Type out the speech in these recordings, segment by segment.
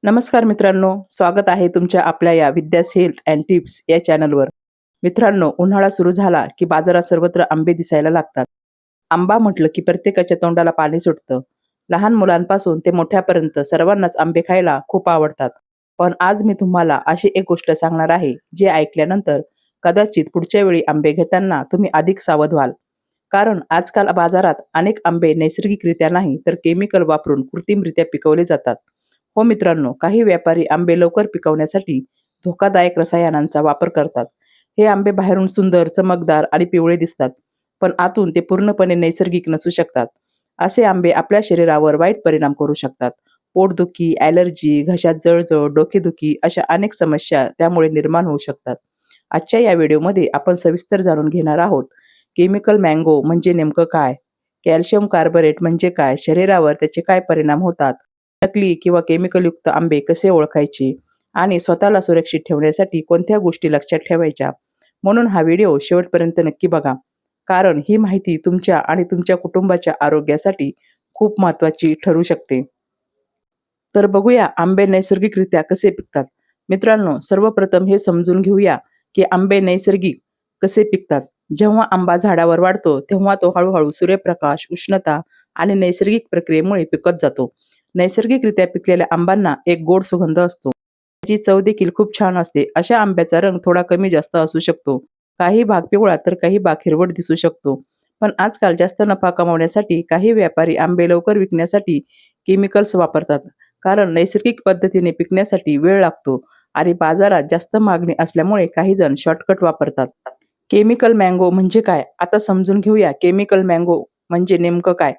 नमस्कार मित्रांनो, स्वागत आहे तुमच्या आपल्या या विद्यास हेल्थ अँड टिप्स या चॅनलवर. मित्रांनो, उन्हाळा सुरू झाला की बाजारात सर्वत्र आंबे दिसायला लागतात. आंबा म्हटलं की प्रत्येकाच्या तोंडाला पाणी सुटतं. लहान मुलांपासून ते मोठ्यापर्यंत सर्वांनाच आंबे खायला खूप आवडतात. पण आज मी तुम्हाला अशी एक गोष्ट सांगणार आहे, जे ऐकल्यानंतर कदाचित पुढच्या वेळी आंबे घेताना तुम्ही अधिक सावध व्हाल. कारण आजकाल बाजारात अनेक आंबे नैसर्गिकरित्या नाही तर केमिकल वापरून कृत्रिमरित्या पिकवले जातात. हो मित्रांनो, काही व्यापारी आंबे लवकर पिकवण्यासाठी धोकादायक रसायनांचा वापर करतात. हे आंबे बाहेरून सुंदर, चमकदार आणि पिवळे दिसतात, पण आतून ते पूर्णपणे नैसर्गिक नसू शकतात. असे आंबे आपल्या शरीरावर वाईट परिणाम करू शकतात. पोटदुखी, ॲलर्जी, घशात जळजळ, डोकेदुखी अशा अनेक समस्या त्यामुळे निर्माण होऊ शकतात. आजच्या या व्हिडिओमध्ये आपण सविस्तर जाणून घेणार आहोत. केमिकल मँगो म्हणजे नेमकं काय? कॅल्शियम कार्बोनेट म्हणजे काय? शरीरावर त्याचे काय परिणाम होतात? नकली किंवा केमिकलयुक्त आंबे कसे ओळखायचे आणि स्वतःला सुरक्षित ठेवण्यासाठी कोणत्या गोष्टी लक्षात ठेवायच्या. म्हणून हा व्हिडिओ शेवटपर्यंत नक्की बघा, कारण ही माहिती तुमच्या आणि तुमच्या कुटुंबाच्या आरोग्यासाठी खूप महत्त्वाची ठरू शकते. तर बघूया आंबे नैसर्गिकरित्या कसे पिकतात. मित्रांनो, सर्वप्रथम हे समजून घेऊया की आंबे नैसर्गिक कसे पिकतात. जेव्हा आंबा झाडावर वाढतो तेव्हा तो हळूहळू सूर्यप्रकाश, उष्णता आणि नैसर्गिक प्रक्रियेमुळे पिकत जातो. नैसर्गिकरित्या पिकलेल्या आंबांना एक गोड सुगंध असतो. त्याची चव देखील खूप छान असते. अशा आंब्याचा रंग थोडा कमी जास्त असू शकतो. काही भाग पिवळा तर काही भाग हिरवट दिसू शकतो. पण आजकाल जास्त नफा कमावण्यासाठी काही व्यापारी आंबे लवकर विकण्यासाठी केमिकल्स वापरतात. कारण नैसर्गिक पद्धतीने पिकण्यासाठी वेळ लागतो आणि बाजारात जास्त मागणी असल्यामुळे काही जण शॉर्टकट वापरतात. केमिकल मँगो म्हणजे काय? आता समजून घेऊया केमिकल मँगो म्हणजे नेमकं काय?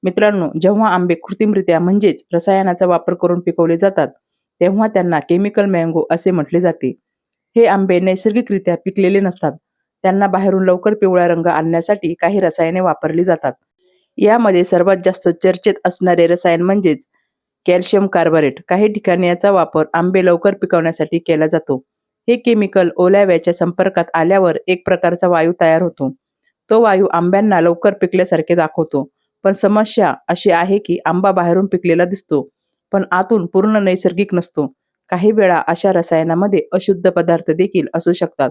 मित्रांनो, जेव्हा आंबे कृत्रिमरित्या म्हणजेच रसायनाचा वापर करून पिकवले जातात, तेव्हा त्यांना केमिकल मँगो असे म्हटले जाते. हे आंबे नैसर्गिकरित्या पिकलेले नसतात. त्यांना बाहेरून लवकर पिवळा रंग आणण्यासाठी काही रसायने वापरली जातात. यामध्ये सर्वात जास्त चर्चेत असणारे रसायन म्हणजेच कॅल्शियम कार्बोनेट. काही ठिकाणी याचा वापर आंबे लवकर पिकवण्यासाठी केला जातो. हे केमिकल ओल्याव्याच्या संपर्कात आल्यावर एक प्रकारचा वायू तयार होतो. तो वायू आंब्यांना लवकर पिकल्यासारखे दाखवतो. पण समस्या अशी आहे की आंबा बाहेरून पिकलेला दिसतो, पण आतून पूर्ण नैसर्गिक नसतो. काही वेळा अशा रसायनामध्ये अशुद्ध पदार्थ देखील असू शकतात,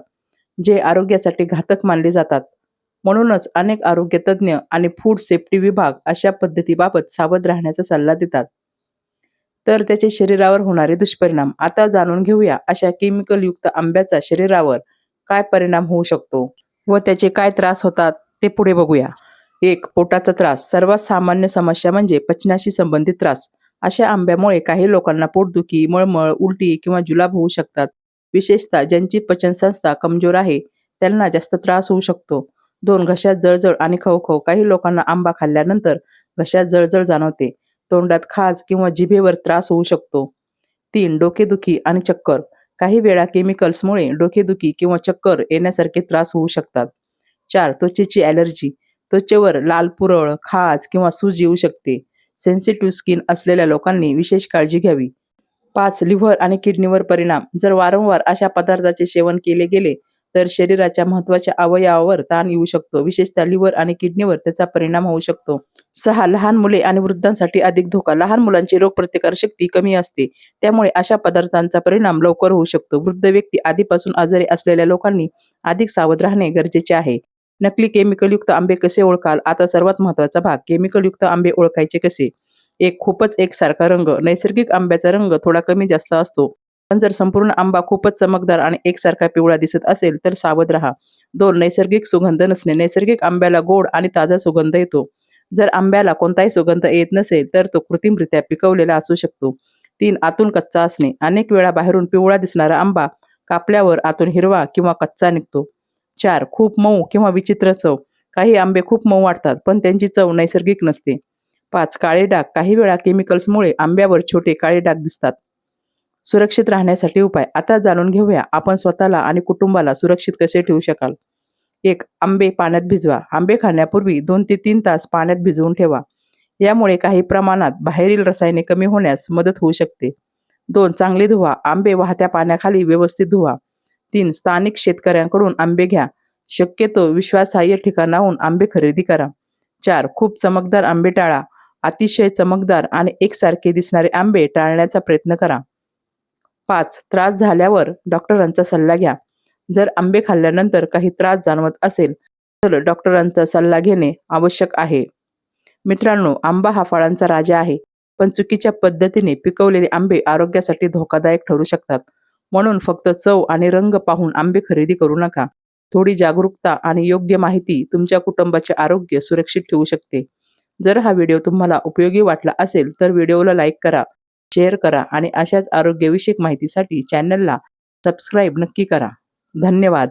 जे आरोग्यासाठी घातक मानले जातात. म्हणूनच अनेक आरोग्य तज्ज्ञ आणि फूड सेफ्टी विभाग अशा पद्धतीबाबत सावध राहण्याचा सल्ला देतात. तर त्याचे शरीरावर होणारे दुष्परिणाम आता जाणून घेऊया. अशा केमिकलयुक्त आंब्याचा शरीरावर काय परिणाम होऊ शकतो व त्याचे काय त्रास होतात ते पुढे बघूया. 1. पोटाचा त्रास. सर्वात सामान्य समस्या म्हणजे पचनाशी संबंधित त्रास. अशा आंब्यामुळे काही लोकांना पोटदुखी, मळमळ, उलटी किंवा जुलाब होऊ शकतात. विशेषतः ज्यांची पचनसंस्था कमजोर आहे त्यांना जास्त त्रास होऊ शकतो. 2. घशात जळजळ आणि खवखव. काही लोकांना आंबा खाल्ल्यानंतर घशात जळजळ जाणवते. तोंडात खाज किंवा जिभेवर त्रास होऊ शकतो. 3. डोकेदुखी आणि चक्कर. काही वेळा केमिकल्समुळे डोकेदुखी किंवा चक्कर येण्यासारखे त्रास होऊ शकतात. 4. त्वचेची ॲलर्जी. त्वचेवर लाल पुरळ, खाज किंवा सूज येऊ शकते. सेन्सिटिव्ह स्किन असलेल्या लोकांनी विशेष काळजी घ्यावी. 5. लिव्हर आणि किडनीवर परिणाम. जर वारंवार अशा पदार्थाचे सेवन केले गेले तर शरीराच्या महत्त्वाच्या अवयवावर ताण येऊ शकतो. विशेषतः लिव्हर आणि किडनीवर त्याचा परिणाम होऊ शकतो. 6. लहान मुले आणि वृद्धांसाठी अधिक धोका. लहान मुलांची रोगप्रतिकारशक्ती कमी असते, त्यामुळे अशा पदार्थांचा परिणाम लवकर होऊ शकतो. वृद्ध व्यक्ती, आधीपासून आजारी असलेल्या लोकांनी अधिक सावध राहणे गरजेचे आहे. नकली केमिकलयुक्त आंबे कसे ओळखाल? आता सर्वात महत्त्वाचा भाग, केमिकलयुक्त आंबे ओळखायचे कसे? खूपच एकसारखा रंग. नैसर्गिक आंब्याचा रंग थोडा कमी जास्त असतो, पण जर संपूर्ण आंबा खूपच चमकदार आणि एकसारखा पिवळा दिसत असेल तर सावध राहा. 2. नैसर्गिक सुगंध नसणे. नैसर्गिक आंब्याला गोड आणि ताजा सुगंध येतो. जर आंब्याला कोणताही सुगंध येत नसेल तर तो कृत्रिमरित्या पिकवलेला असू शकतो. 3. आतून कच्चा असणे. अनेक वेळा बाहेरून पिवळा दिसणारा आंबा कापल्यावर आतून हिरवा किंवा कच्चा निघतो. 4. खूप मऊ किंवा विचित्र चव. काही आंबे खूप मऊ वाटतात, पण त्यांची चव नैसर्गिक नसते. 5. काळे डाग. काही वेळा केमिकल्समुळे आंब्यावर छोटे काळे डाग दिसतात. सुरक्षित राहण्यासाठी उपाय. आता जाणून घेऊया आपण स्वतःला आणि कुटुंबाला सुरक्षित कसे ठेवू शकाल. 1. आंबे पाण्यात भिजवा. आंबे खाण्यापूर्वी 2 ते 3 तास पाण्यात भिजवून ठेवा. यामुळे काही प्रमाणात बाहेरील रसायने कमी होण्यास मदत होऊ शकते. 2. चांगले धुवा. आंबे वाहत्या पाण्याखाली व्यवस्थित धुवा. 3. स्थानिक शेतकऱ्यांकडून आंबे घ्या. शक्यतो विश्वासार्ह ठिकाणाहून आंबे खरेदी करा. 4. खूप चमकदार आंबे टाळा. अतिशय चमकदार आणि एकसारखे दिसणारे आंबे टाळण्याचा प्रयत्न करा. 5. त्रास झाल्यावर डॉक्टरांचा सल्ला घ्या. जर आंबे खाल्ल्यानंतर काही त्रास जाणवत असेल तर डॉक्टरांचा सल्ला घेणे आवश्यक आहे. मित्रांनो, आंबा हा फळांचा राजा आहे, पण चुकीच्या पद्धतीने पिकवलेले आंबे आरोग्यासाठी धोकादायक ठरू शकतात. म्हणून फक्त चव आणि रंग पाहून आंबे खरेदी करू नका. थोडी जागरूकता आणि योग्य माहिती तुमच्या कुटुंबाचे आरोग्य सुरक्षित ठेवू शकते. जर हा व्हिडिओ तुम्हाला उपयोगी वाटला असेल तर व्हिडिओला लाईक करा, शेअर करा आणि अशाच आरोग्यविषयक माहितीसाठी चॅनलला सबस्क्राईब नक्की करा. धन्यवाद.